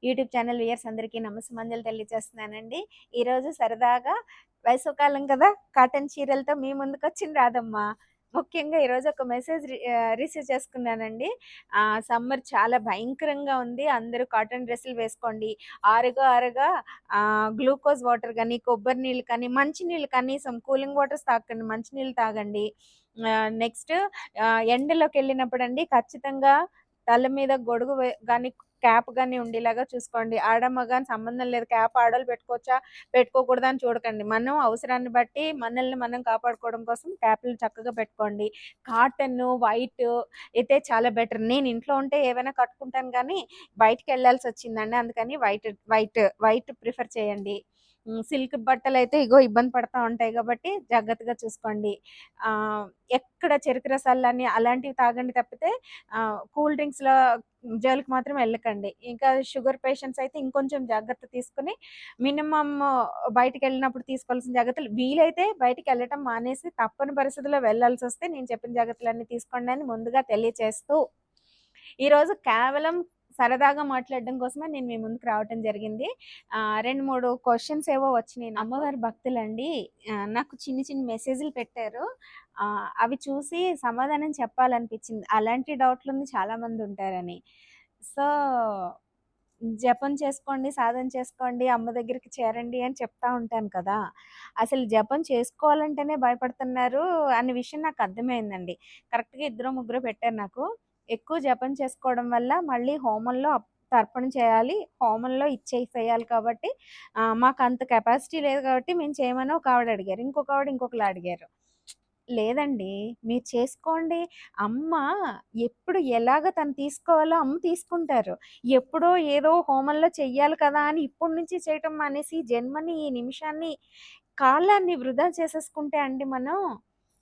YouTube channel viewers అందరికీ నమస్సుమంజలు తెలియజేస్తున్నానండి. ఈరోజు సరదాగా వేసవికాలం కదా! కాటన్ చీరలతో మీ ముందుకొచ్చింది రాధమ్మ. ముఖ్యంగా ఈరోజు ఒక మెసేజ్ రిసీవ్ చేసుకున్నానండి. సమ్మర్ చాలా భయంకరంగా ఉంది. అందరూ కాటన్ డ్రెస్సులు వేసుకోండి. ఆరుగా ఆరుగా గ్లూకోజ్ వాటర్ గాని, కొబ్బరి నీళ్ళు కానీ, మంచినీళ్ళు కనీసం కూలింగ్ వాటర్స్ తాగకండి. మంచినీళ్ళు తాగండి. నెక్స్ట్ ఎండలోకెళ్ళినప్పుడండి ఖచ్చితంగా తల మీద గొడుగు గాని, క్యాప్ గాని ఉండేలాగా చూసుకోండి. ఆడ, మగ అని సంబంధం లేదు. క్యాప్ ఆడోళ్ళు పెట్టుకోవచ్చా, పెట్టుకోకూడదా అని చూడకండి. మనం అవసరాన్ని బట్టి మనల్ని మనం కాపాడుకోవడం కోసం క్యాప్‌లు చక్కగా పెట్టుకోండి. కాటను, వైటు అయితే చాలా బెటర్. నేను ఇంట్లో ఉంటే ఏవైనా కట్టుకుంటాను గానీ, బయటికెళ్ళాల్సొచ్చిందండి. అందుకని వైట్ ప్రిఫర్ చేయండి. సిల్క్ బట్టలైతే ఇగో ఇబ్బంది పడతా ఉంటాయి గాబట్టి జాగ్రత్తగా చూసుకోండి. ఎక్కడ చెరుకు రసాలని అలాంటివి తాగండి తప్పితే కూల్ డ్రింక్స్‌లో జోలికి మాత్రం వెళ్ళకండి. ఇంకా షుగర్ పేషెంట్స్ అయితే ఇంకొంచెం జాగ్రత్త తీసుకొని మినిమమ్ బయటికెళ్ళినప్పుడు తీసుకోవాల్సిన జాగ్రత్తలు వీలైతే బయటికెళ్ళటం మానేసి తప్పని పరిస్థితుల్లో వెళ్ళాల్సొస్తే నేను చెప్పిన జాగ్రత్తలన్నీ తీసుకోండి అని ముందుగా తెలియచేస్తూ, ఈరోజు కేవలం సరదాగా మాట్లాడడం కోసమే నేను మీ ముందుకు రావటం జరిగింది. 2, 3 క్వెషన్స్ ఏవో వచ్చినియి. అమ్మవారి భక్తులండి నాకు చిన్ని చిన్ని మెసేజ్‌లు పెట్టారు. అవి చూసి సమాధానం చెప్పాలనిపించింది. అలాంటి డౌట్‌లున్న చాలామంది ఉంటారని. సో, జపం చేసుకోండి, సాధన చేసుకోండి, అమ్మ దగ్గరికి చేరండి అని చెప్తా ఉంటాను కదా! అసలు జపం చేసుకోవాలంటేనే భయపడుతున్నారు అనే విషయం నాకు అర్థమైందండి. కరెక్ట్‌గా ఇద్దరో, ముగ్గురో పెట్టారు నాకు. ఎక్కువ జపం చేసుకోవడం వల్ల మళ్ళీ హోమంలో తర్పణ చేయాలి. హోమంలో ఇచ్చేసేయాలి కాబట్టి మాకంత కెపాసిటీ లేదు కాబట్టి మేము చేయమని ఒక ఆవిడ అడిగారు. ఇంకొక ఆవిడ ఇంకొకలా అడిగారు. లేదండి. మీరు చేసుకోండి. అమ్మ ఎప్పుడు ఎలాగ తను తీసుకోవాలో అమ్మ తీసుకుంటారు. ఎప్పుడో ఏదో హోమంలో చెయ్యాలి కదా అని ఇప్పటి నుంచి చేయటం మానేసి, జన్మని, ఈ నిమిషాన్ని, కాలాన్ని వృధా చేసేసుకుంటే అండి మనం,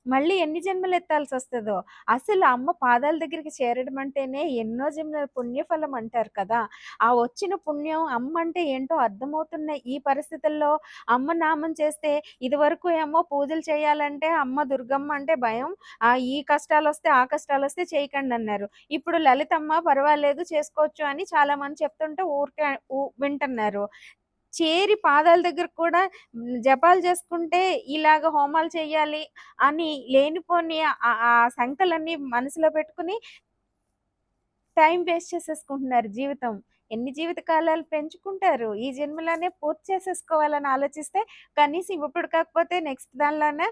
మళ్ళీ ఎన్ని జన్మలెత్తాల్సొస్తదో. అసలు అమ్మ పాదాల దగ్గరికి చేరడం అంటేనే ఎన్నో జన్మల పుణ్యఫలం అంటారు కదా! ఆ వచ్చిన పుణ్యం అమ్మ అంటే ఏంటో అర్థమవుతున్న ఈ పరిస్థితుల్లో అమ్మ నామం చేస్తే ఇదివరకు ఏమో పూజలు చేయాలంటే అమ్మ దుర్గమ్మ అంటే భయం. ఈ కష్టాలొస్తే, ఆ కష్టాలొస్తే చేయకండన్నారు. ఇప్పుడు లలితమ్మ పర్వాలేదు చేసుకోవచ్చు అని చాలామంది చెప్తుంటే ఊరికే వింటన్నారు. చేరి పాదాల దగ్గర కూడా జపాలు చేసుకుంటే ఇలాగ హోమాలు చేయాలి అని లేనిపోని ఆ సంకలన్నీ మనసులో పెట్టుకొని టైం వేస్ట్ చేసేసుకుంటున్నారు జీవితం. ఎన్ని జీవిత కాలాలు పెంచుకుంటారు. ఈ జన్మలోనే పూర్తి చేసేసుకోవాలని ఆలోచిస్తే కనీసం ఇప్పుడు కాకపోతే నెక్స్ట్ దానిలోనే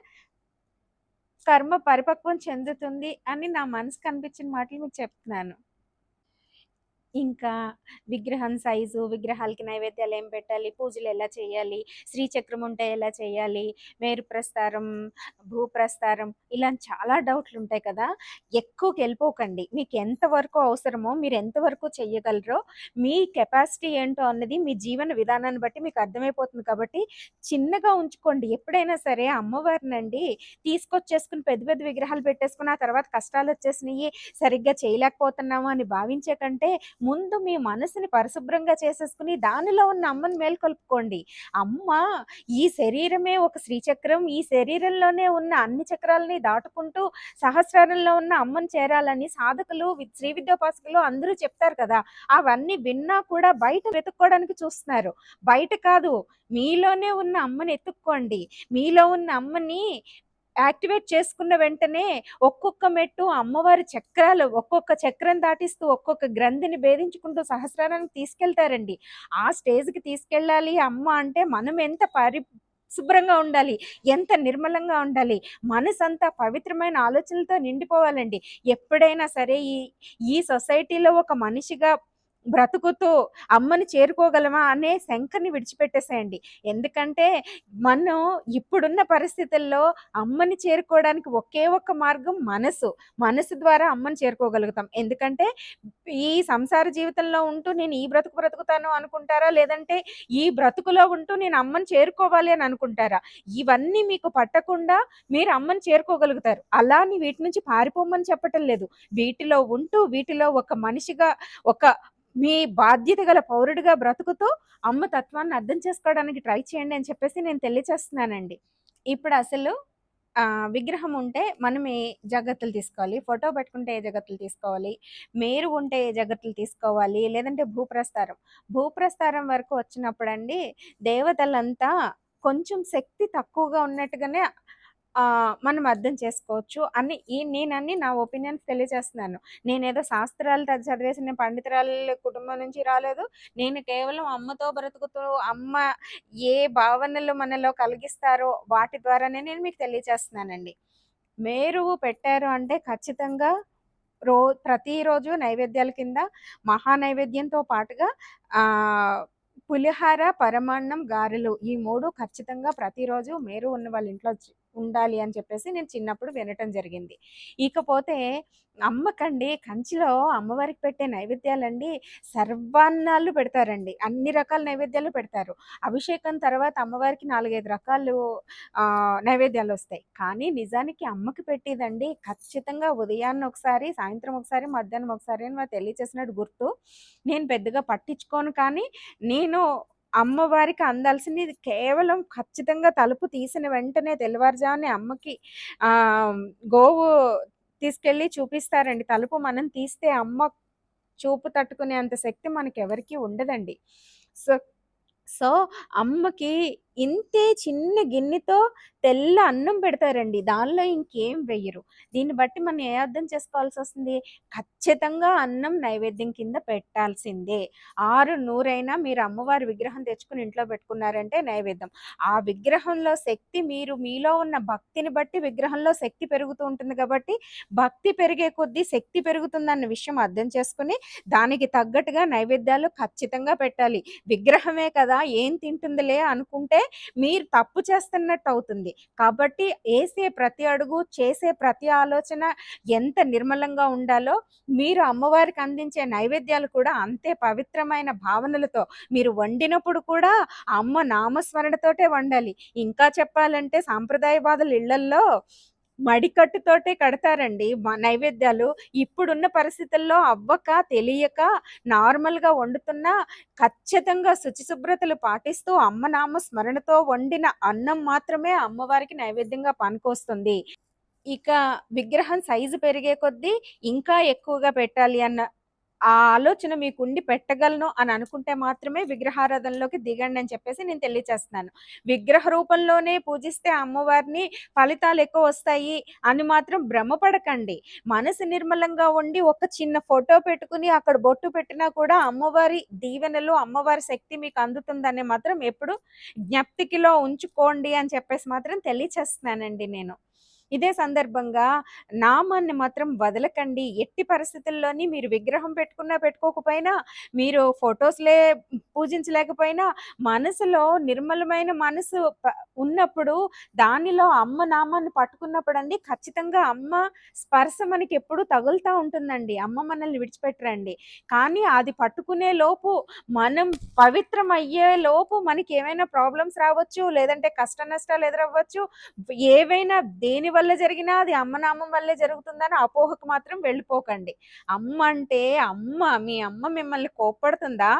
కర్మ పరిపక్వం చెందుతుంది అని నా మనసుకు అనిపించిన మాటలు మీకు చెప్తున్నాను. ఇంకా విగ్రహం సైజు, విగ్రహాలకి నైవేద్యాలు ఏం పెట్టాలి, పూజలు ఎలా చేయాలి, శ్రీచక్రం ఉంటే ఎలా చేయాలి, మేరుప్రస్తారం, భూప్రస్తారం ఇలా చాలా డౌట్లుంటాయి కదా! ఎక్కువకెళ్ళిపోకండి. మీకు ఎంతవరకు అవసరమో, మీరు ఎంతవరకు చెయ్యగలరో, మీ కెపాసిటీ ఏంటో అన్నది మీ జీవన విధానాన్ని బట్టి మీకు అర్థమైపోతుంది కాబట్టి, చిన్నగా ఉంచుకోండి. ఎప్పుడైనా సరే అమ్మవారినండి తీసుకొచ్చేసుకొని పెద్ద పెద్ద విగ్రహాలు పెట్టేసుకొని, ఆ తర్వాత కష్టాలొచ్చేసినియి, సరిగ్గా చేయలేకపోతున్నాము అని భావించే కంటే ముందు మీ మనసుని పరిశుభ్రంగా చేసేసుకొని దానిలో ఉన్న అమ్మని మేల్కొల్పుకోండి. అమ్మ ఈ శరీరమే ఒక శ్రీచక్రం. ఈ శరీరంలోనే ఉన్న అన్ని చక్రాలని దాటుకుంటూ సహస్రారంలో ఉన్న అమ్మని చేరాలని సాధకులు, శ్రీ విద్యోపాసకులు అందరూ చెప్తారు కదా! అవన్నీ విన్నా కూడా బయట వెతుక్కోవడానికి చూస్తున్నారు. బయట కాదు, మీలోనే ఉన్న అమ్మని ఎతుక్కోండి. మీలో ఉన్న అమ్మని యాక్టివేట్ చేసుకున్న వెంటనే ఒక్కొక్క మెట్టు అమ్మవారి చక్రాలు ఒక్కొక్క చక్రం దాటిస్తూ ఒక్కొక్క గ్రంథిని భేదించుకుంటూ సహస్రారానికి తీసుకెళ్తారండి. ఆ స్టేజ్‌కి తీసుకెళ్ళాలి అమ్మ అంటే మనం ఎంత శుభ్రంగా ఉండాలి. ఎంత నిర్మలంగా ఉండాలి. మనసంతా పవిత్రమైన ఆలోచనలతో నిండిపోవాలండి. ఎప్పుడైనా సరే ఈ సొసైటీలో ఒక మనిషిగా బ్రతుకుతూ అమ్మని చేరుకోగలమా అనే శంకని విడిచిపెట్టేసేయండి. ఎందుకంటే మనం ఇప్పుడున్న పరిస్థితుల్లో అమ్మని చేరుకోవడానికి ఒకే ఒక్క మార్గం మనసు. మనసు ద్వారా అమ్మని చేరుకోగలుగుతాం. ఎందుకంటే ఈ సంసార జీవితంలో ఉంటూ నేను ఈ బ్రతుకు బ్రతుకుతాను అనుకుంటారా? లేదంటే ఈ బ్రతుకులో ఉంటూ నేను అమ్మని చేరుకోవాలి అని అనుకుంటారా? ఇవన్నీ మీకు పట్టకుండా మీరు అమ్మని చేరుకోగలుగుతారు. అలా అని వీటి నుంచి పారిపోమని చెప్పటం లేదు. వీటిలో ఉంటూ వీటిలో ఒక మనిషిగా ఒక మీ బాధ్యత గల పౌరుడిగా బ్రతుకుతూ అమ్మ తత్వాన్ని అర్థం చేసుకోవడానికి ట్రై చేయండి అని చెప్పేసి నేను తెలియచేస్తున్నానండి. ఇప్పుడు అసలు విగ్రహం ఉంటే మనం ఏ జాగ్రత్తలు తీసుకోవాలి? ఫోటో పెట్టుకుంటే ఏ జాగ్రత్తలు తీసుకోవాలి? మేరు ఉంటే ఏ జాగ్రత్తలు తీసుకోవాలి? లేదంటే భూప్రస్థారం. భూప్రస్థారం వరకు వచ్చినప్పుడండి దేవతలంతా కొంచెం శక్తి తక్కువగా ఉన్నట్టుగానే మనం అర్థం చేసుకోవచ్చు అని నేనన్ని నా ఒపీనియన్స్ తెలియజేస్తున్నాను. నేనేదో శాస్త్రాలు చదివేసిన పండితురాలు కుటుంబం నుంచి రాలేదు. నేను కేవలం అమ్మతో బ్రతుకుతూ అమ్మ ఏ భావనలు మనలో కలిగిస్తారో వాటి ద్వారానే నేను మీకు తెలియచేస్తున్నానండి. మేరువు పెట్టారు అంటే ఖచ్చితంగా రో ప్రతిరోజు నైవేద్యాల కింద మహా నైవేద్యంతో పాటుగా పులిహార, పరమాన్నం, గారెలు ఈ 3 ఖచ్చితంగా ప్రతిరోజు మేరు ఉన్న వాళ్ళ ఇంట్లో ఉండాలి అని చెప్పేసి నేను చిన్నప్పుడు వినటం జరిగింది. ఇకపోతే అమ్మకండి కంచిలో అమ్మవారికి పెట్టే నైవేద్యాలండి సర్వాన్నాలు పెడతారండి. అన్ని రకాల నైవేద్యాలు పెడతారు. అభిషేకం తర్వాత అమ్మవారికి 4, 5 రకాలు నైవేద్యాలొస్తాయి. కానీ నిజానికి అమ్మకి పెట్టేదండి ఖచ్చితంగా ఉదయాన్న ఒకసారి, సాయంత్రం ఒకసారి, మధ్యాహ్నం ఒకసారి అని నాకు తెలియచేసినట్టు గుర్తు. నేను పెద్దగా పట్టించుకోను కానీ నేను అమ్మవారికి అందాల్సింది కేవలం ఖచ్చితంగా తలుపు తీసిన వెంటనే తెల్లవారుజామునే అమ్మకి గోవు తీసుకెళ్ళి చూపిస్తారండి. తలుపు మనం తీస్తే అమ్మ చూపు తట్టుకునే అంత శక్తి మనకెవరికీ ఉండదండి. సో సో, అమ్మకి ఇంతే చిన్న గిన్నెతో తెల్ల అన్నం పెడతారండి. దానిలో ఇంకేం వెయ్యరు. దీన్ని బట్టి మనం ఏ అర్థం చేసుకోవాల్సొస్తుంది? ఖచ్చితంగా అన్నం నైవేద్యం కింద పెట్టాల్సిందే. 6, 100 మీరు అమ్మవారి విగ్రహం తెచ్చుకొని ఇంట్లో పెట్టుకున్నారంటే నైవేద్యం. ఆ విగ్రహంలో శక్తి మీలో ఉన్న భక్తిని బట్టి విగ్రహంలో శక్తి పెరుగుతూ ఉంటుంది కాబట్టి, భక్తి పెరిగే కొద్దీ శక్తి పెరుగుతుందన్న విషయం అర్థం చేసుకొని, దానికి తగ్గట్టుగా నైవేద్యాలు ఖచ్చితంగా పెట్టాలి. విగ్రహమే కదా ఏం తింటుందిలే అనుకుంటే మీరు తప్పు చేస్తున్నట్టు అవుతుంది. కాబట్టి ఏసే ప్రతి అడుగు, చేసే ప్రతి ఆలోచన ఎంత నిర్మలంగా ఉండాలో, మీరు అమ్మవారికి అందించే నైవేద్యాలు కూడా అంతే పవిత్రమైన భావనలతో మీరు వండినప్పుడు కూడా అమ్మ నామస్మరణతోటే వండాలి. ఇంకా చెప్పాలంటే సాంప్రదాయవాదుల ఇళ్లల్లో మడికట్టుతోటే కడతారండి నైవేద్యాలు. ఇప్పుడున్న పరిస్థితుల్లో అవ్వక, తెలియక నార్మల్‌గా వండుతున్నా ఖచ్చితంగా శుచిశుభ్రతలు పాటిస్తూ అమ్మ నామ స్మరణతో వండిన అన్నం మాత్రమే అమ్మవారికి నైవేద్యంగా పనికొస్తుంది. ఇక విగ్రహం సైజు పెరిగే కొద్దీ ఇంకా ఎక్కువగా పెట్టాలి అన్న ఆ ఆలోచన మీకుండి పెట్టగలను అని అనుకుంటే మాత్రమే విగ్రహారాధనలోకి దిగండి అని చెప్పేసి నేను తెలియచేస్తున్నాను. విగ్రహ రూపంలోనే పూజిస్తే అమ్మవారిని ఫలితాలు ఎక్కువొస్తాయి అని మాత్రం భ్రమపడకండి. మనసు నిర్మలంగా ఉండి ఒక చిన్న ఫోటో పెట్టుకుని అక్కడ బొట్టు పెట్టినా కూడా అమ్మవారి దీవెనలు, అమ్మవారి శక్తి మీకు అందుతుందని మాత్రం ఎప్పుడు జ్ఞప్తికిలో ఉంచుకోండి అని చెప్పేసి మాత్రం తెలియచేస్తున్నానండి నేను. ఇదే సందర్భంగా నామాన్ని మాత్రం వదలకండి. ఎట్టి పరిస్థితుల్లోని మీరు విగ్రహం పెట్టుకున్నా, పెట్టుకోకపోయినా, మీరు ఫోటోస్‌లే పూజించలేకపోయినా, మనసులో నిర్మలమైన మనసు ఉన్నప్పుడు దానిలో అమ్మ నామాన్ని పట్టుకున్నప్పుడండి ఖచ్చితంగా అమ్మ స్పర్శ మనకెప్పుడూ తగులుతా ఉంటుందండి. అమ్మ మనల్ని విడిచిపెట్టరండి. కానీ అది పట్టుకునే లోపు మనం పవిత్రమయ్యే లోపు మనకేమైనా ప్రాబ్లమ్స్ రావచ్చు. లేదంటే కష్ట నష్టాలు ఎదురవ్వచ్చు. ఏవైనా దేని వల్ల జరిగినా అది అమ్మ నామం వల్లే జరుగుతుందని అపోహకు మాత్రం వెళ్ళిపోకండి. అమ్మ అంటే అమ్మ. మీ అమ్మ మిమ్మల్ని కోప్పడుతుందా?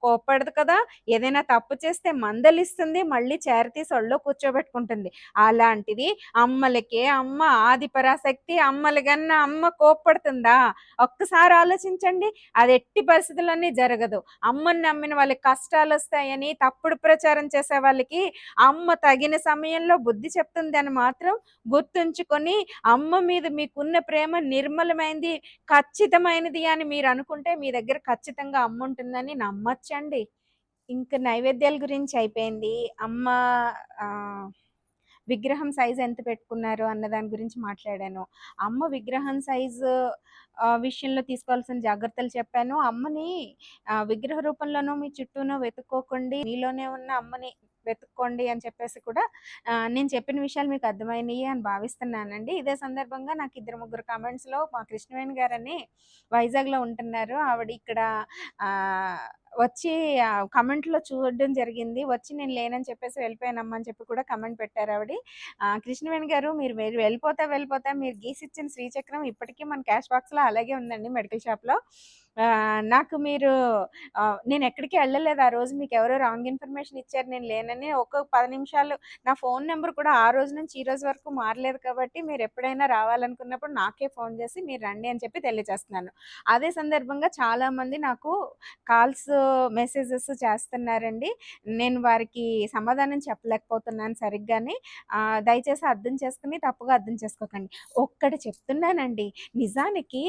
కోప్పడదు కదా! ఏదైనా తప్పు చేస్తే మందలిస్తుంది. మళ్ళీ చేరతీసి ఒళ్ళో కూర్చోబెట్టుకుంటుంది. అలాంటిది అమ్మలకే అమ్మ ఆదిపరాశక్తి అమ్మలు గన్న అమ్మ కోప్పడుతుందా? ఒక్కసారి ఆలోచించండి. అది ఎట్టి పరిస్థితుల్లోని జరగదు. అమ్మని నమ్మిన వాళ్ళకి కష్టాలొస్తాయని తప్పుడు ప్రచారం చేసే వాళ్ళకి అమ్మ తగిన సమయంలో బుద్ధి చెప్తుందని మాత్రం గుర్తుంచుకొని, అమ్మ మీద మీకున్న ప్రేమ నిర్మలమైంది, ఖచ్చితమైనది అని మీరనుకుంటే మీ దగ్గర ఖచ్చితంగా అమ్ముంటుందని నమ్మొచ్చండి. ఇంక నైవేద్యాల గురించి అయిపోయింది. అమ్మ ఆహ్, విగ్రహం సైజ్ ఎంత పెట్టుకున్నారు అన్న దాని గురించి మాట్లాడాను. అమ్మ విగ్రహం సైజు విషయంలో తీసుకోవాల్సిన జాగ్రత్తలు చెప్పాను. అమ్మని విగ్రహ రూపంలోనో మీ చుట్టూనో వెతుక్కోకండి. మీలోనే ఉన్న అమ్మని వెతుక్కోండి అని చెప్పేసి కూడా నేను చెప్పిన విషయాలు మీకు అర్థమైనయి అని భావిస్తున్నానండి. ఇదే సందర్భంగా నాకు ఇద్దరు, ముగ్గురు కామెంట్స్‌లో మా కృష్ణవేణి గారని వైజాగ్‌లో ఉంటున్నారు. ఆవిడ ఇక్కడ ఆహ్, వచ్చి కామెంట్‌లో చూడడం జరిగింది. వచ్చి నేను లేనని చెప్పేసి వెళ్ళిపోయానమ్మా అని చెప్పి కూడా కామెంట్ పెట్టారావిడి. కృష్ణవేణి గారు మీరు వెళ్ళిపోతా మీరు గీసిచ్చిన శ్రీచక్రం ఇప్పటికీ మన క్యాష్ బాక్స్‌లో అలాగే ఉందండి మెడికల్ షాప్‌లో. నాకు మీరు నేనెక్కడికి ఎళ్ళలేదు ఆ రోజు. మీకెవరో రాంగ్ ఇన్ఫర్మేషన్ ఇచ్చారు నేను లేనని. ఒక 10 నిమిషాలు నా ఫోను నంబర్ కూడా ఆ రోజు నుంచి ఈ రోజు వరకు మారలేదు కాబట్టి మీరెప్పుడైనా రావాలనుకున్నప్పుడు నాకే ఫోను చేసి మీరు రండి అని చెప్పి తెలియజేస్తున్నాను. అదే సందర్భంగా చాలామంది నాకు కాల్స్, మెసేజెస్ చేస్తున్నారండి. నేను వారికి సమాధానం చెప్పలేకపోతున్నాను సరిగ్గాని. దయచేసి అర్థం చేసుకొని తప్పుగా అర్థం చేసుకోకండి. ఒక్కటి చెప్తున్నానండి. నిజానికి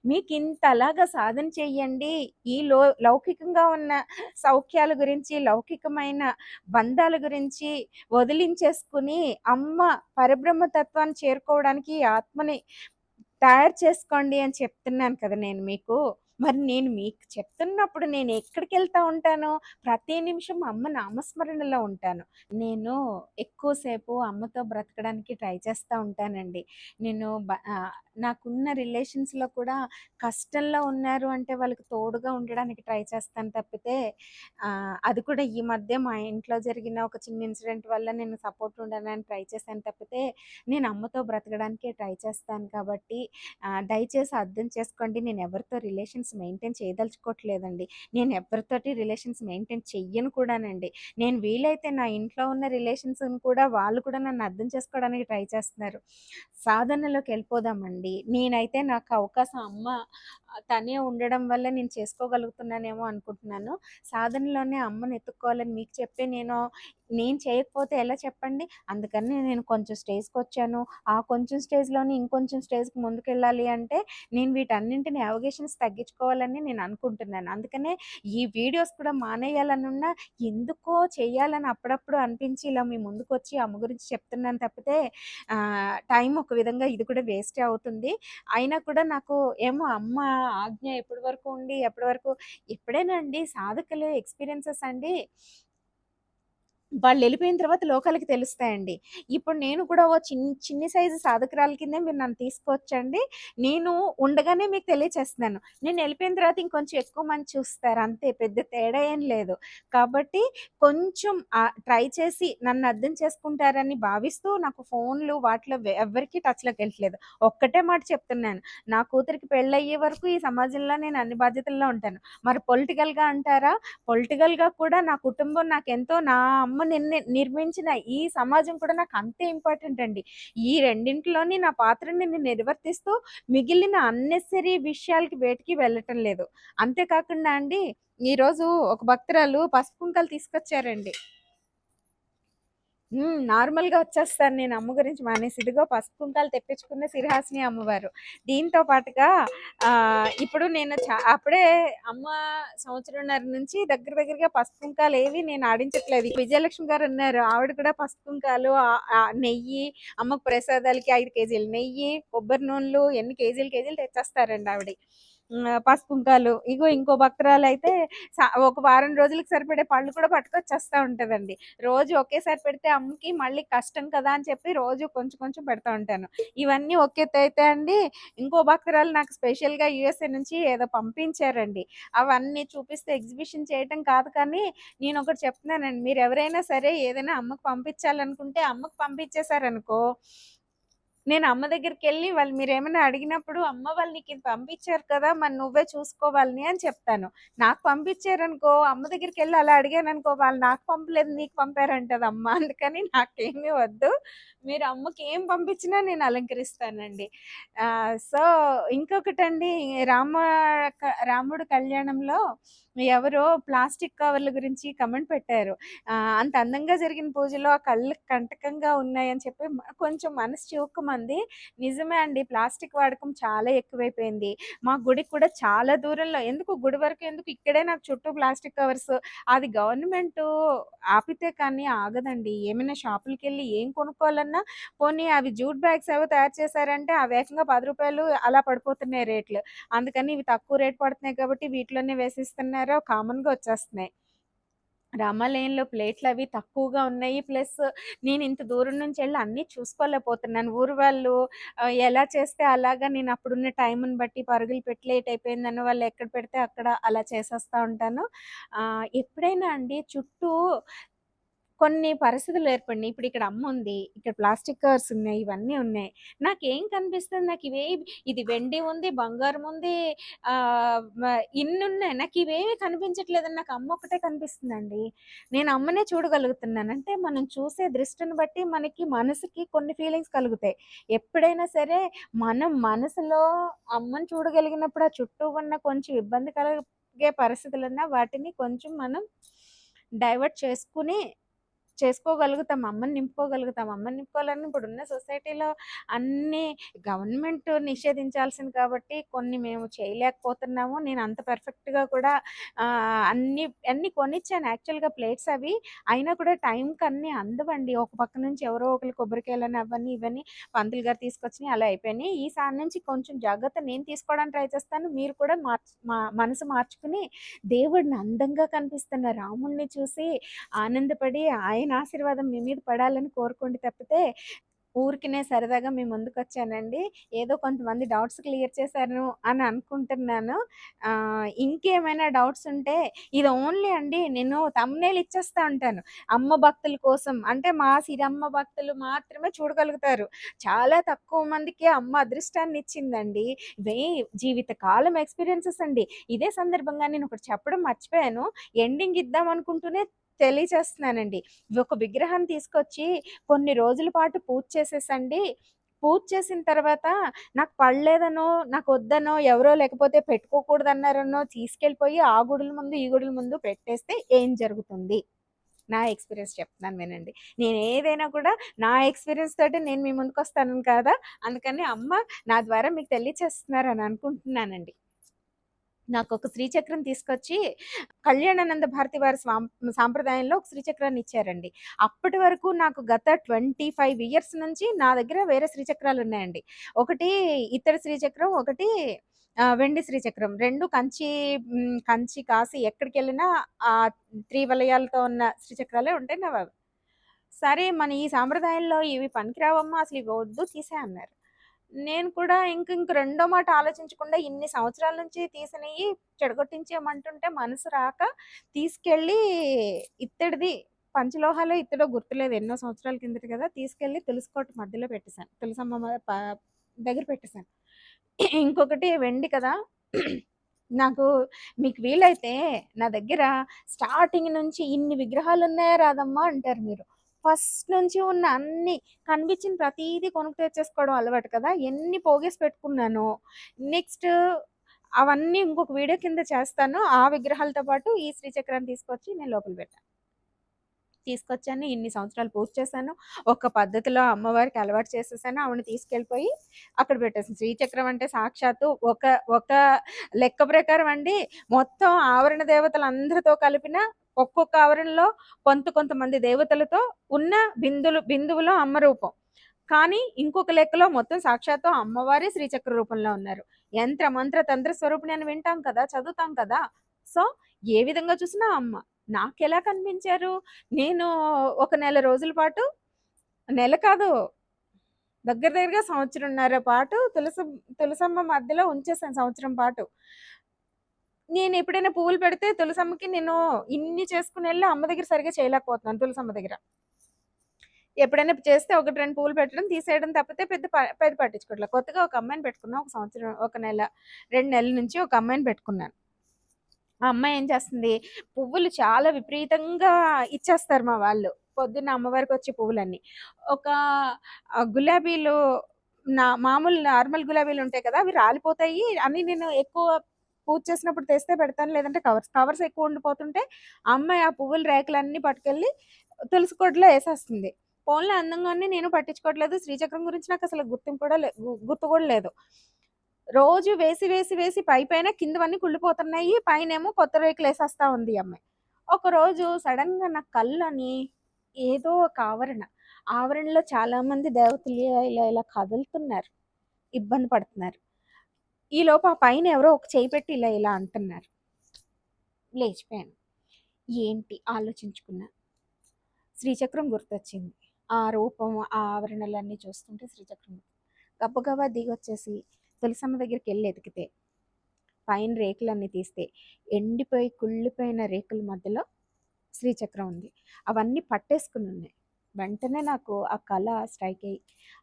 మీకింతలాగా సాధన చెయ్యండి. ఈ లౌకికంగా ఉన్న సౌఖ్యాల గురించి, లౌకికమైన బంధాల గురించి వదిలించేసుకొని, అమ్మ పరబ్రహ్మ తత్వాన్ని చేరుకోవడానికి ఈ ఆత్మని తయారు చేసుకోండి అని చెప్తున్నాను కదా నేను మీకు. మరి నేను మీకు చెప్తున్నప్పుడు నేనెక్కడికెళ్తా ఉంటాను? ప్రతి నిమిషం అమ్మ నామస్మరణలో ఉంటాను. నేను ఎక్కువ సేపు అమ్మతో బ్రతకడానికి ట్రై చేస్తా ఉంటానండి. నేను నాకున్న రిలేషన్స్‌లో కూడా కష్టంలో ఉన్నారు అంటే వాళ్ళకి తోడుగా ఉండడానికి ట్రై చేస్తాను తప్పితే అది కూడా ఈ మధ్య మా ఇంట్లో జరిగిన ఒక చిన్న ఇన్సిడెంట్ వల్ల నేను సపోర్ట్ ఉండడానికి ట్రై చేశాను తప్పితే, నేను అమ్మతో బ్రతకడానికే ట్రై చేస్తాను కాబట్టి దయచేసి అర్థం చేసుకోండి. నేను ఎవరితో రిలేషన్స్ మెయింటైన్ చేయదలుచుకోవట్లేదండి. నేను ఎవరితోటి రిలేషన్స్ మెయింటైన్ చెయ్యను కూడానండి. నేను వీలైతే నా ఇంట్లో ఉన్న రిలేషన్స్‌ని కూడా వాళ్ళు కూడా నన్ను అర్థం చేసుకోవడానికి ట్రై చేస్తున్నారు. సాధనలోకెళ్ళిపోదామండి. నేనైతే నాకు అవకాశం అమ్మ తనే ఉండడం వల్ల నేను చేసుకోగలుగుతున్నానేమో అనుకుంటున్నాను. సాధనలోనే అమ్మని ఎతుక్కోవాలని మీకు చెప్పి నేను చేయకపోతే ఎలా చెప్పండి? అందుకని నేను కొంచెం స్టేజ్‌కొచ్చాను. ఆ కొంచెం స్టేజ్‌లోని ఇంకొంచెం స్టేజ్‌కి ముందుకెళ్ళాలి అంటే నేను వీటన్నింటిని అవగేషన్స్ తగ్గించుకోవాలని నేను అనుకుంటున్నాను. అందుకనే ఈ వీడియోస్ కూడా మానేయాలనున్నా ఎందుకో చేయాలని అప్పుడప్పుడు అనిపించి ఇలా మీ ముందుకొచ్చి అమ్మ గురించి చెప్తున్నాను తప్పితే టైం ఒక విధంగా ఇది కూడా వేస్టే అవుతుంది. అయినా కూడా నాకు ఏమో అమ్మ ఆజ్ఞ ఎప్పటి వరకు ఉండి ఎప్పటి వరకు ఎప్పుడేనండి సాధకులు ఎక్స్‌పీరియన్సెస్ అండి వాళ్ళెళ్ళిపోయిన తర్వాత లోకాలకి తెలుస్తాయండి. ఇప్పుడు నేను కూడా ఓ చిన్ని సైజు సాధకురాలు కిందే మీరు నన్ను తీసుకోవచ్చండి. నేను ఉండగానే మీకు తెలియచేస్తున్నాను. నేనెళ్ళిపోయిన తర్వాత ఇంకొంచెం ఎక్కువ మంది చూస్తారు అంతే. పెద్ద తేడా ఏం లేదు. కాబట్టి కొంచెం ట్రై చేసి నన్ను అర్థం చేసుకుంటారని భావిస్తూ నాకు ఫోన్‌లు వాటిలో ఎవ్వరికీ టచ్‌లోకెళ్ళట్లేదు. ఒక్కటే మాట చెప్తున్నాను. నా కూతురికి పెళ్ళయ్యే వరకు ఈ సమాజంలో నేను అన్ని బాధ్యతల్లో ఉంటాను. మరి పొలిటికల్‌గా అంటారా? పొలిటికల్‌గా కూడా నా కుటుంబం నాకెంతో నా అమ్మ నిర్మించిన ఈ సమాజం కూడా నాకు అంతే ఇంపార్టెంట్ అండి. ఈ రెండింటిలోని నా పాత్రని నేను నిర్వర్తిస్తూ మిగిలిన అన్నెసెసరీ విషయాలకి వేటికి వెళ్ళటం లేదు. అంతే కాకుండా అండి ఈరోజు ఒక భక్తురాలు పసుపు కుంకాలు తీసుకొచ్చారండి. నార్మల్‌గా వచ్చేస్తాను నేను అమ్మ గురించి మానేసి. ఇదిగో పసుపు కుంకాలు తెప్పించుకున్న సిరిహాసిని అమ్మవారు. దీంతో పాటుగా ఇప్పుడు నేను అప్పుడే అమ్మ సంవత్సరంన్నర నుంచి దగ్గరగా పసుపు కుంకాలేవి నేను ఆడించట్లేదు. విజయలక్ష్మి గారున్నారు. ఆవిడ కూడా పసుపు కుంకాలు నెయ్యి, అమ్మకు ప్రసాదాలకి 5 కేజీలు నెయ్యి, కొబ్బరి నూనెలు ఎన్ని కేజీలు తెచ్చేస్తారండి ఆవిడ. పసుపు కుంకాలు. ఇగో ఇంకో భక్తురాలైతే ఒక వారం రోజులకి సరిపడే పళ్ళు కూడా పట్టుకొచ్చేస్తా ఉంటదండి. రోజు ఒకేసారి పెడితే అమ్మకి మళ్ళీ కష్టం కదా అని చెప్పి రోజు కొంచెం కొంచెం పెడతా ఉంటాను. ఇవన్నీ ఒక ఎత్తయితే అండి, ఇంకో భక్తురాలు నాకు స్పెషల్‌గా యూఎస్ఏ నుంచి ఏదో పంపించారండి. అవన్నీ చూపిస్తే ఎగ్జిబిషన్ చేయటం కాదు కానీ, నేనొకటి చెప్తున్నానండి. మీరెవరైనా సరే ఏదైనా అమ్మకు పంపించాలనుకుంటే అమ్మకు పంపించేసారనుకో నేను అమ్మ దగ్గరికెళ్ళి వాళ్ళు మీరేమన్నా అడిగినప్పుడు, "అమ్మ వాళ్ళు నీకిది పంపించారు కదా! మరి నువ్వే చూసుకోవాలని" అని చెప్తాను. నాకు పంపించారనుకో, అమ్మ దగ్గరికెళ్ళి అలా అడిగాననుకో, వాళ్ళు నాకు పంపలేదు నీకు పంపారంటది అమ్మ. అందుకని నాకేమీ వద్దు. మీరు అమ్మకి ఏం పంపించినా నేను అలంకరిస్తానండి. సో, ఇంకొకటండి రాముడు కళ్యాణంలో ఎవరో ప్లాస్టిక్ కవర్ల గురించి కమెంట్ పెట్టారు. అంత అందంగా జరిగిన పూజలో ఆ కళ్ళకి కంటకంగా ఉన్నాయని చెప్పి కొంచెం మనసు చివుక్కుమంది. నిజమే అండి. ప్లాస్టిక్ వాడకం చాలా ఎక్కువైపోయింది. మా గుడికి కూడా చాలా దూరంలో ఎందుకు గుడి వరకు ఎందుకు ఇక్కడే నాకు చుట్టూ ప్లాస్టిక్ కవర్స్ అది గవర్నమెంటు ఆపితే కానీ ఆగదండి. ఏమైనా షాపులకెళ్ళి ఏం కొనుక్కోవాలన్నా పోనీ అవి జూట్ బ్యాగ్స్ ఏవో తయారు చేశారంటే అవి ఏకంగా రూ. 10 అలా పడిపోతున్నాయి రేట్లు. అందుకని ఇవి తక్కువ రేట్ పడుతున్నాయి కాబట్టి వీటిలోనే వేసిస్తున్నారు. కామన్‌గా వచ్చేస్తున్నాయి. రామాలయంలో ప్లేట్లవి తక్కువగా ఉన్నాయి. ప్లస్ నేనింత దూరం నుంచెళ్ళి అన్నీ చూసుకోలేకపోతున్నాను. ఊరు వాళ్ళు ఎలా చేస్తే అలాగా నేనప్పుడున్న టైముని బట్టి పరుగులు పెట్టి లేట్ అయిపోయిందని వాళ్ళు ఎక్కడ పెడితే అక్కడ అలా చేసేస్తా ఉంటాను. ఎప్పుడైనా అండి చుట్టూ కొన్ని పరిస్థితులు ఏర్పడినియి. ఇప్పుడిక్కడ అమ్ముంది. ఇక్కడ ప్లాస్టిక్ కవర్స్ ఉన్నాయి. ఇవన్నీ ఉన్నాయి. నాకేం కనిపిస్తుంది ఇది వెండి ఉంది, బంగారం ఉంది, మ ఇన్నున్నాయి. నాకివేవి కనిపించట్లేదండి. నాకు అమ్మొక్కటే కనిపిస్తుందండి. నేను అమ్మనే చూడగలుగుతున్నాను. అంటే మనం చూసే దృష్టిని బట్టి మనకి మనసుకి కొన్ని ఫీలింగ్స్ కలుగుతాయి. ఎప్పుడైనా సరే మనం మనసులో అమ్మని చూడగలిగినప్పుడు ఆ చుట్టూ ఉన్న కొంచెం ఇబ్బంది కలిగే పరిస్థితులున్నా వాటిని కొంచెం మనం డైవర్ట్ చేసుకోగలుగుతాం. అమ్మని నింపుకోగలుగుతాం. అమ్మని నింపుకోవాలని ఇప్పుడున్న సొసైటీలో అన్నీ గవర్నమెంట్ నిషేధించాల్సింది కాబట్టి కొన్ని మేము చేయలేకపోతున్నాము. నేను అంత పర్ఫెక్ట్‌గా కూడా అన్నీ అన్నీ కొనిచ్చాను యాక్చువల్‌గా ప్లేట్స్ అవి. అయినా కూడా టైంకి అన్నీ అందవండి. ఒక పక్క నుంచి ఎవరో ఒకళ్ళు కొబ్బరికాయలని అవన్నీ ఇవన్నీ పంతులు గారు తీసుకొచ్చినయి అలా అయిపోయినాయి. ఈసారి నుంచి కొంచెం జాగ్రత్త నేను తీసుకోవడానికి ట్రై చేస్తాను. మీరు కూడా మనసు మార్చుకుని దేవుడిని అందంగా కనిపిస్తున్న రాముడిని చూసి ఆనందపడి ఆయన ఆశీర్వాదం మీ మీద పడాలని కోరుకోండి తప్పితే, ఊరికినే సరదాగా మీ ముందుకొచ్చానండి. ఏదో కొంతమంది డౌట్స్ క్లియర్ చేశాను అని అనుకుంటున్నాను. ఇంకేమైనా డౌట్స్ ఉంటే ఇది ఓన్లీ అండి నేను థంబ్‌నెయిల్ ఇచ్చేస్తా ఉంటాను. అమ్మ భక్తుల కోసం అంటే మా సిరమ్మ భక్తులు మాత్రమే చూడగలుగుతారు. చాలా తక్కువ మందికి అమ్మ అదృష్టాన్నిచ్చిందండి. ఇవే జీవితకాలం ఎక్స్‌పీరియన్సెస్ అండి. ఇదే సందర్భంగా నేనొకటి చెప్పడం మర్చిపోయాను. ఎండింగ్ ఇద్దాం అనుకుంటూనే తెలియచేస్తున్నానండి. ఒక విగ్రహాన్ని తీసుకొచ్చి కొన్ని రోజుల పాటు పూజ చేసేసండి. పూజ చేసిన తర్వాత నాకు పడలేదనో, నాకొద్దనో, ఎవరో లేకపోతే పెట్టుకోకూడదన్నారనో తీసుకెళ్ళిపోయి ఆ గుడుల ముందు, ఈ గుడుల ముందు పెట్టేస్తే ఏం జరుగుతుంది? నా ఎక్స్‌పీరియన్స్ చెప్తున్నాను వినండి. నేనేదైనా కూడా నా ఎక్స్‌పీరియన్స్ తోటి నేను మీ ముందుకొస్తాను కదా! అందుకని అమ్మ నా ద్వారా మీకు తెలియచేస్తున్నారని అనుకుంటున్నానండి. నాకొక శ్రీచక్రం తీసుకొచ్చి కళ్యాణానంద భారతి వారి సాంప్రదాయంలో ఒక శ్రీచక్రాన్ని ఇచ్చారండి. అప్పటి వరకు నాకు గత 25 ఇయర్స్ నుంచి నా దగ్గర వేరే శ్రీచక్రాలున్నాయండి. ఒకటి ఇత్తడి శ్రీచక్రం, ఒకటి వెండి శ్రీచక్రం. 2 కంచి, కాశీ ఎక్కడికెళ్ళినా త్రివలయాలతో ఉన్న శ్రీచక్రాలే ఉంటాయి నావవి. సరే మన ఈ సాంప్రదాయంలో ఇవి పనికిరావమ్మా అసలివి వద్దు తీసేయి అన్నారు. నేను కూడా ఇంక రెండో మాట ఆలోచించకుండా ఇన్ని సంవత్సరాల నుంచి తీసినయి చెడగొట్టించేయమంటుంటే మనసు రాక తీసుకెళ్ళి ఇత్తడిది పంచలోహాలో ఇత్తడో గుర్తులేదు ఎన్నో సంవత్సరాల కిందట కదా! తీసుకెళ్ళి తులసి కోట మధ్యలో పెట్టేసాను. తులసమ్మ దగ్గర పెట్టేసాను. ఇంకొకటి వెండి కదా! నాకు మీకు వీలైతే నా దగ్గర స్టార్టింగ్ నుంచి ఇన్ని విగ్రహాలున్నాయా రాదమ్మా అంటారు మీరు. ఫస్ట్ నుంచి ఉన్న అన్ని కనిపించిన ప్రతీదీ కొనుక్కు తెచ్చేసుకోవడం అలవాటు కదా! ఎన్ని పోగేసి పెట్టుకున్నానో, నెక్స్ట్ అవన్నీ ఇంకొక వీడియో కింద చేస్తాను. ఆ విగ్రహాలతో పాటు ఈ శ్రీచక్రాన్ని తీసుకొచ్చి నేను లోపల పెట్టా. తీసుకొచ్చాను. ఇన్ని సంవత్సరాలు పూజ చేశాను. ఒక పద్ధతిలో అమ్మవారికి అలవాటు చేసేసాను. ఆవిడని తీసుకెళ్ళిపోయి అక్కడ పెట్టేసాను. శ్రీచక్రం అంటే సాక్షాత్తు ఒక ఒక లెక్క ప్రకారం అండి మొత్తం ఆవరణ దేవతలందరితో కలిపిన ఒక్కొక్క ఆవరణలో కొంతమంది దేవతలతో ఉన్న బిందువులో అమ్మ రూపం. కానీ ఇంకొక లెక్కలో మొత్తం సాక్షాత్తు అమ్మవారే శ్రీచక్ర రూపంలో ఉన్నారు. యంత్ర మంత్ర తంత్ర స్వరూపిణి అని వింటాం కదా! చదువుతాం కదా! సో, ఏ విధంగా చూసినా అమ్మ. నాకెలా కనిపించారు? నేను ఒక నెల రోజుల పాటు నెల కాదు. దగ్గరగా సంవత్సరంన్నర పాటు తులసమ్మ మధ్యలో ఉంచేసాను సంవత్సరం పాటు. నేనెప్పుడైనా పువ్వులు పెడితే తులసమ్మకి నేను ఇన్ని చేసుకొనెళ్ళి అమ్మ దగ్గర సరిగ్గా చేయలేకపోతున్నాను తులసమ్మ దగ్గర. ఎప్పుడైనా చేస్తే 1, 2 పువ్వులు పెట్టడం, తీసేయడం తప్పితే పెద్ద పట్టించుకోవట్లే. కొత్తగా ఒక అమ్మాయిని పెట్టుకున్నా. ఒక సంవత్సరం, ఒక నెల, 2 నెలల నుంచి ఒక అమ్మాయిని పెట్టుకున్నాను. ఆ అమ్మాయి ఏం చేస్తుంది, పువ్వులు చాలా విపరీతంగా ఇచ్చేస్తారు మా వాళ్ళు. పొద్దున్న అమ్మవారికొచ్చే పువ్వులన్నీ. ఒక గులాబీలు మామూలు నార్మల్ గులాబీలుంటాయి కదా! అవి రాలిపోతాయి అని నేను ఎక్కువ పూజ చేసినప్పుడు తెస్తే పెడతాను. లేదంటే కవర్స్ ఎక్కువ ఉండిపోతుంటే, ఆ అమ్మాయి ఆ పువ్వుల రేకులన్నీ పట్టుకెళ్ళి తులసి కోటలో ఏసేస్తుంది. పోన్లే అందంగా ఉన్నాయి నేను పట్టించుకోవట్లేదు. శ్రీచక్రం గురించి నాకసలు గుర్తింపు కూడా గుర్తు కూడా లేదు. రోజు వేసి పైపైన కిందవన్నీ కుళ్ళిపోతున్నాయి. పైనేమో కొత్త రేకులేసేస్తా ఉంది ఈ అమ్మాయి. ఒకరోజు సడెన్‌గా నా కళ్ళని ఏదో ఒక ఆవరణలో చాలామంది దేవతలు ఇలా కదులుతున్నారు. ఇబ్బంది పడుతున్నారు. ఈలోపు ఆ పైన ఎవరో ఒక చెయ్యి పెట్టి ఇలా అంటున్నారు. లేచిపోయాను. ఏంటి ఆలోచించుకున్నా. శ్రీచక్రం గుర్తొచ్చింది. ఆ రూపం, ఆ ఆవరణలన్నీ చూస్తుంటే శ్రీచక్రం గబగబా దిగొచ్చేసి తులసమ్మ దగ్గరికెళ్ళి ఎతికితే, పైన రేకులన్నీ తీస్తే, ఎండిపోయి కుళ్ళిపోయిన రేకుల మధ్యలో శ్రీచక్రం ఉంది. అవన్నీ పట్టేసుకునున్నాయి. వెంటనే నాకు ఆ కళ స్ట్రైక్ అయ్యి,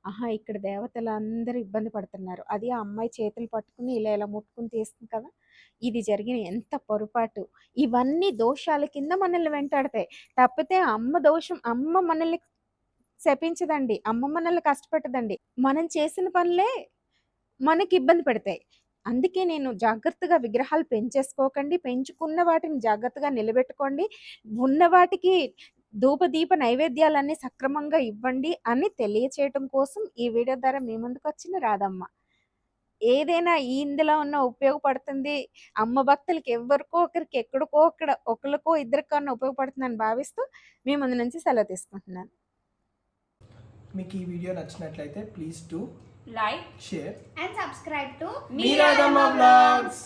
ఆహా! ఇక్కడ దేవతలందరూ ఇబ్బంది పడుతున్నారు. అది ఆ అమ్మాయి చేతులు పట్టుకుని ఇలా ఇలా ముట్టుకుని తీస్తుంది కదా! ఇది జరిగిన ఎంత పొరపాటు. ఇవన్నీ దోషాల కింద మనల్ని వెంటాడతాయి. తప్పితే అమ్మ దోషం అమ్మ మనల్ని శపించదండి. అమ్మ మనల్ని కష్టపెట్టదండి. మనం చేసిన పనులే మనకి ఇబ్బంది పెడతాయి. అందుకే నేను జాగ్రత్తగా విగ్రహాలు పెంచేసుకోకండి. పెంచుకున్న వాటిని జాగ్రత్తగా నిలబెట్టుకోండి. ఉన్న వాటికి ధూపదీప నైవేద్యాలన్నీ సక్రమంగా ఇవ్వండి అని తెలియచేయటం కోసం ఈ వీడియో ద్వారా మీ ముందుకొచ్చిన రాధమ్మ. ఏదైనా ఇందులో ఉన్న ఉపయోగపడుతుంది. అమ్మ భక్తులకి ఎవ్వరికో ఒకరికి ఎక్కడికో అక్కడ ఒకళ్ళకో ఇద్దరికన్నా ఉపయోగపడుతుందని భావిస్తూ మీ ముందు నుంచి సెలవు తీసుకుంటున్నాను. మీకు ఈ వీడియో నచ్చినట్లయితే please do like share and subscribe to మీరాదమ్మ vlogs.